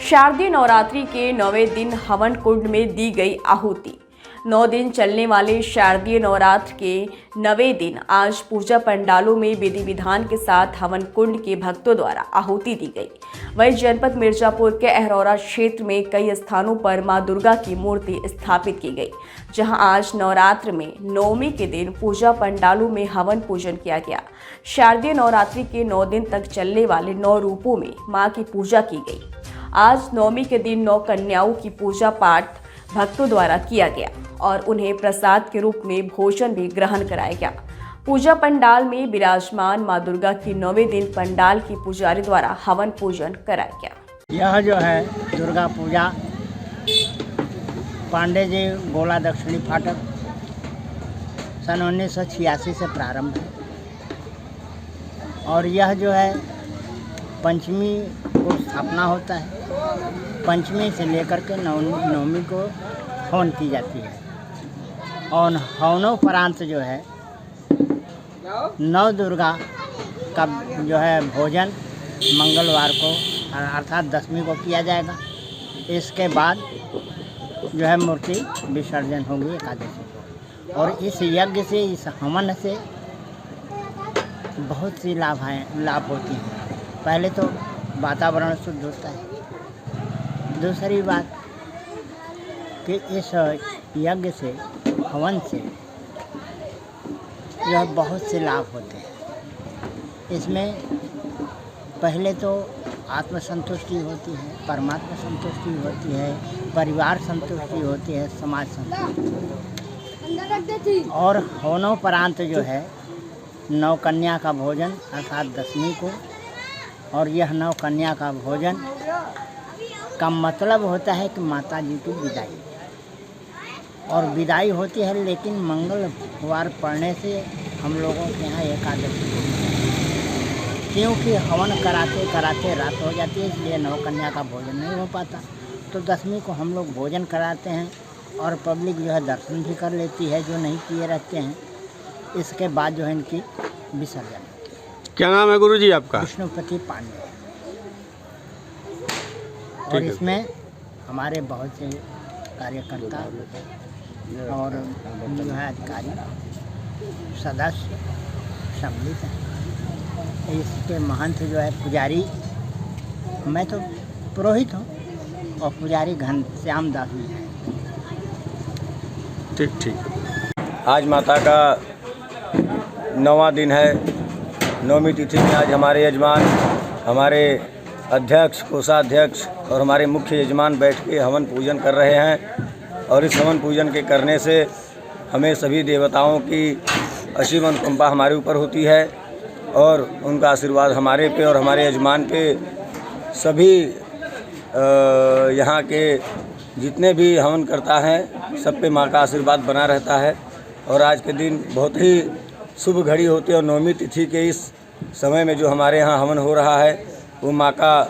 शारदीय नवरात्रि के 9वें दिन हवन कुंड में दी गई आहुति। 9 दिन चलने वाले शारदीय नवरात्र के 9वें दिन आज पूजा पंडालों में विधि विधान के साथ हवन कुंड के भक्तों द्वारा आहुति दी गई। वहीं जनपद मिर्जापुर के अहरौरा क्षेत्र में कई स्थानों पर मां दुर्गा की मूर्ति स्थापित की गई, जहां आज नवरात्र में 9वीं के दिन पूजा पंडालों में हवन पूजन किया गया। शारदीय नवरात्रि के 9 दिन तक चलने वाले 9 रूपों में मां की पूजा की गई। आज 9वीं के दिन 9 कन्याओं की पूजा पाठ भक्तों द्वारा किया गया और उन्हें प्रसाद के रूप में भोजन भी ग्रहण कराया गया। पूजा पंडाल में विराजमान मां दुर्गा की 9वें दिन पंडाल की पुजारी द्वारा हवन पूजन कराया गया। यह जो है दुर्गा पूजा पांडे जी गोला दक्षिणी फाटक सन 1986 से प्रारंभ है और यह जो है पंचमी को स्थापना होता है। पंचमी से लेकर के नवमी को हवन की जाती है और हवनोपरांत जो है नव दुर्गा का जो है भोजन मंगलवार को अर्थात 10वीं को किया जाएगा। इसके बाद जो है मूर्ति विसर्जन होगी एकादशी को। और इस यज्ञ से, इस हवन से बहुत सी लाभ होती हैं। पहले तो वातावरण शुद्ध होता है। दूसरी बात कि इस यज्ञ से, हवन से जो बहुत से लाभ होते हैं। इसमें पहले तो आत्म संतुष्टि होती है, परमात्मा संतुष्टि होती है, परिवार संतुष्टि होती है, समाज संतुष्टि। और हवनोपरांत जो है 9 कन्या का भोजन अर्थात 10वीं को, और यह 9 कन्या का भोजन का मतलब होता है कि माता जी की विदाई। और विदाई होती है, लेकिन मंगलवार पड़ने से हम लोगों के यहाँ एकादशी होती है, क्योंकि हवन कराते कराते रात हो जाती है, इसलिए 9 कन्या का भोजन नहीं हो पाता। तो 10वीं को हम लोग भोजन कराते हैं और पब्लिक जो है दर्शन भी कर लेती है, जो नहीं किए रहते हैं। इसके बाद जो है इनकी विसर्जन। क्या नाम है गुरुजी आपका? विष्णुपति पांडे। और इसमें हमारे बहुत से कार्यकर्ता और जो है अधिकारी सदस्य सम्मिलित हैं। इसके महंत जो है पुजारी, मैं तो पुरोहित हूँ, और पुजारी घनश्याम दास जी हैं। ठीक। आज माता का 9वां दिन है। 9वीं तिथि में आज हमारे यजमान, हमारे अध्यक्ष, कोषाध्यक्ष और हमारे मुख्य यजमान बैठ के हवन पूजन कर रहे हैं। और इस हवन पूजन के करने से हमें सभी देवताओं की असीम अनुकंपा हमारे ऊपर होती है और उनका आशीर्वाद हमारे पे और हमारे यजमान पे, सभी यहाँ के जितने भी हवन करता है सब पे माँ का आशीर्वाद बना रहता है। और आज के दिन बहुत ही शुभ घड़ी होती है और 9वीं तिथि के इस समय में जो हमारे यहाँ हवन हो रहा है वो माँ का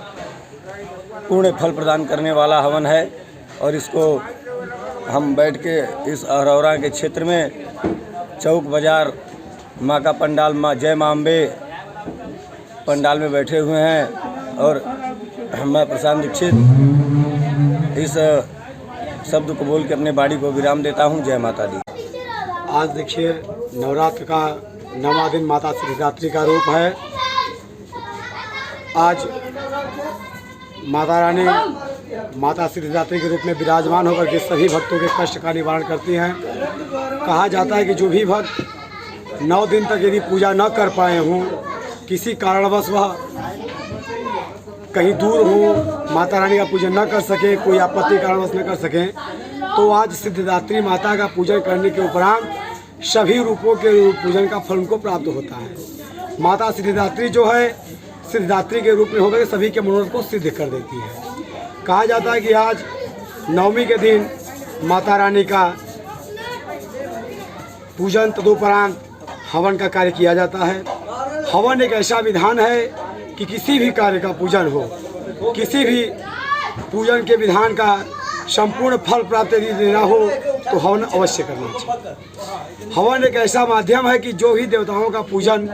पूर्ण फल प्रदान करने वाला हवन है। और इसको हम बैठ के इस अहरौरा के क्षेत्र में चौक बाज़ार माँ का पंडाल, माँ जय माँ अम्बे पंडाल में बैठे हुए हैं। और मैं प्रशांत दीक्षित इस शब्द को बोल के अपने बाड़ी को विराम देता हूँ। जय माता दी। आज देखिए नवरात्र का 9वां दिन माता सिद्धिदात्री का रूप है। आज माता रानी माता सिद्धिदात्री के रूप में विराजमान होकर के सभी भक्तों के कष्ट का निवारण करती हैं। कहा जाता है कि जो भी भक्त 9 दिन तक यदि पूजा न कर पाए हों, किसी कारणवश वह कहीं दूर हो, माता रानी का पूजन न कर सके, कोई आपत्ति कारणवश न कर सकें, तो आज सिद्धिदात्री माता का पूजन करने के उपरांत सभी रूपों के पूजन का फल उनको प्राप्त होता है। माता सिद्धिदात्री जो है सिद्धिदात्री के रूप में होकर सभी के मनोरथ को सिद्ध कर देती है। कहा जाता है कि आज 9वीं के दिन माता रानी का पूजन तदुपरांत हवन का कार्य किया जाता है। हवन एक ऐसा विधान है कि किसी भी कार्य का पूजन हो, किसी भी पूजन के विधान का संपूर्ण फल प्राप्त यदि देना हो तो हवन अवश्य करना चाहिए। हवन एक ऐसा माध्यम है कि जो भी देवताओं का पूजन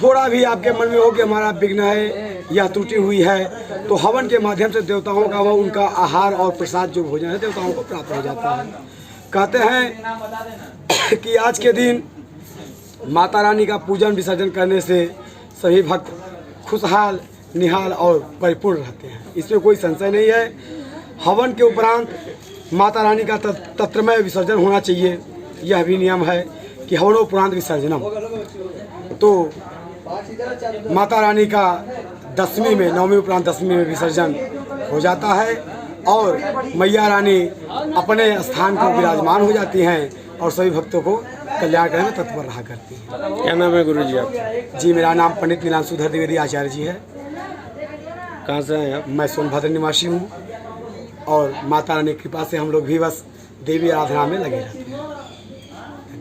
थोड़ा भी आपके मन में हो कि हमारा विघ्न है, यह त्रुटि हुई है तो हवन के माध्यम से देवताओं का वह उनका आहार और प्रसाद जो भोजन है देवताओं को प्राप्त हो जाता है। कहते हैं कि आज के दिन माता रानी का पूजन विसर्जन करने से सभी भक्त खुशहाल, निहाल और परिपूर्ण रहते हैं, इसमें कोई संशय नहीं है। हवन के उपरांत माता रानी का तत्रमय विसर्जन होना चाहिए, यह भी नियम है कि हवनोपरांत विसर्जनम। तो माता रानी का दशमी में, नवमी उपरांत दशमी में विसर्जन हो जाता है और मैया रानी अपने स्थान पर विराजमान हो जाती हैं और सभी भक्तों को कल्याण करने में तत्पर रहा करती हैं। क्या नाम है गुरु जी आपका? जी, मेरा नाम पंडित नीलांशुधर द्विवेदी आचार्य जी है। कहाँ से हैं आप? मैं सोनभद्र निवासी हूँ और माता रानी की कृपा से हम लोग भी बस देवी आराधना में लगे रहते हैं।